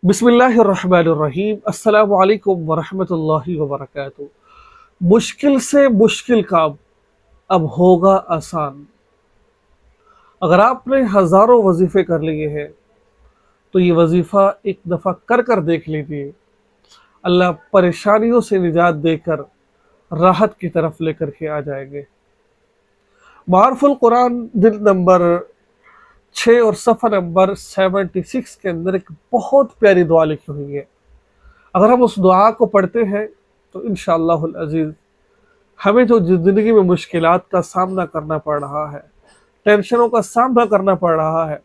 बिस्मिल्लाहिर्रहमानिर्रहीम। अस्सलामु अलैकुम वरहमतुल्लाहि वबरकातुह। मुश्किल से मुश्किल काम अब होगा आसान। अगर आपने हज़ारों वजीफ़े कर लिए हैं तो ये वजीफ़ा एक दफ़ा कर कर देख लीजिए। अल्लाह परेशानियों से निजात देकर राहत की तरफ लेकर के आ जाएंगे। मारुफुल कुरान दिन नंबर 6 और सफ़ा नंबर 76 के अंदर एक बहुत प्यारी दुआ लिखी हुई है। अगर हम उस दुआ को पढ़ते हैं तो इंशाअल्लाहुल अज़ीज़ हमें जो ज़िंदगी में मुश्किलात का सामना करना पड़ रहा है, टेंशनों का सामना करना पड़ रहा है,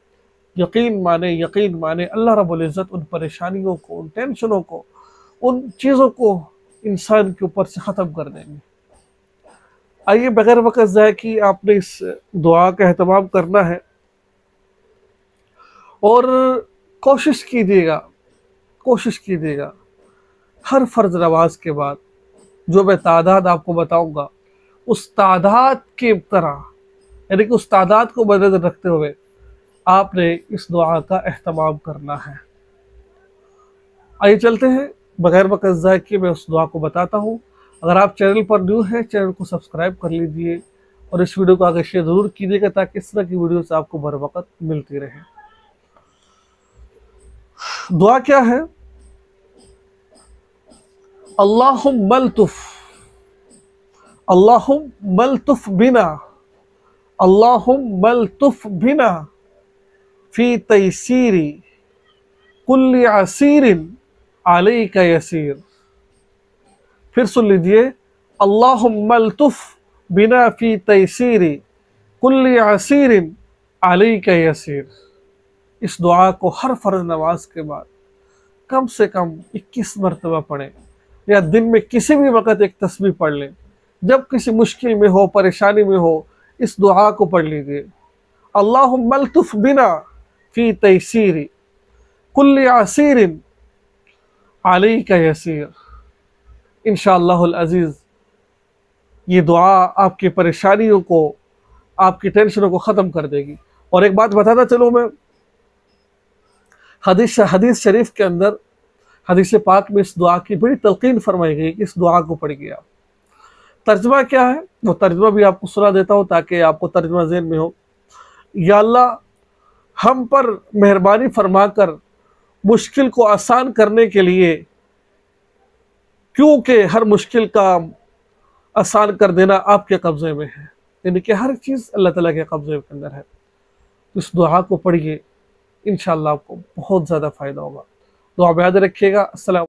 यकीन माने अल्लाह रब्बुल इज़्ज़त उन परेशानियों को, उन टेंशनों को, उन चीज़ों को इंसान के ऊपर से ख़त्म कर देंगे। आइए बगैर वक़्त ज़ाय की आपने इस दुआ का एहतमाम करना है और कोशिश कीजिएगा हर फ़र्ज़ नमाज के बाद जो मैं तादाद आपको बताऊंगा उस तादाद के तरह, यानी कि उस तादाद को मद्देनज़र रखते हुए आपने इस दुआ का एहतमाम करना है। आइए चलते हैं, बगैर वक़्त ज़ाय किए मैं उस दुआ को बताता हूँ। अगर आप चैनल पर न्यू हैं, चैनल को सब्सक्राइब कर लीजिए और इस वीडियो को आगे शेयर ज़रूर कीजिएगा ताकि इस तरह की वीडियोस आपको बर वक़्त मिलती रहे। दुआ क्या है? अल्लाहुम्मा अल्तुफ़ बिना फ़ी तयसीरी कुल्ली असीरिन अलैका यसीर। फिर सुन लीजिए, अल्लाहुम्मा अल्तुफ़ बिना फ़ी तयसीरी कुल्ली असीरिन अलैका यसीर। इस दुआ को हर फ़र्ज़ नमाज के बाद कम से कम 21 मरतबा पढ़ें या दिन में किसी भी वक़्त एक तस्बीह पढ़ लें। जब किसी मुश्किल में हो, परेशानी में हो, इस दुआ को पढ़ लीजिए। अल्लाहुम्मा अल्तुफ़ बिना फ़ी तयसीरी कुल्ली असीरिन अलैका यसीर। इंशाअल्लाहुल अज़ीज़ ये दुआ आपकी परेशानियों को, आपकी टेंशनों को ख़त्म कर देगी। और एक बात बताता चलूँ मैं, हदीस शरीफ के अंदर, हदीस पाक में इस दुआ की बड़ी तलकीन फरमाई गई कि इस दुआ को पढ़िए आप। तर्जमा क्या है वो तर्जमा भी आपको सुना देता हूँ ताकि आपको तर्जमा ज़हन में हो। या अल्लाह, हम पर मेहरबानी फरमाकर मुश्किल को आसान करने के लिए, क्योंकि हर मुश्किल का आसान कर देना आपके कब्ज़े में है, यानी कि हर चीज़ अल्लाह ताला के कब्ज़े के अंदर है। तो इस दुआ को पढ़िए, इंशाअल्लाह आपको बहुत ज़्यादा फ़ायदा होगा। दुआ में याद रखिएगा। अस्सलाम।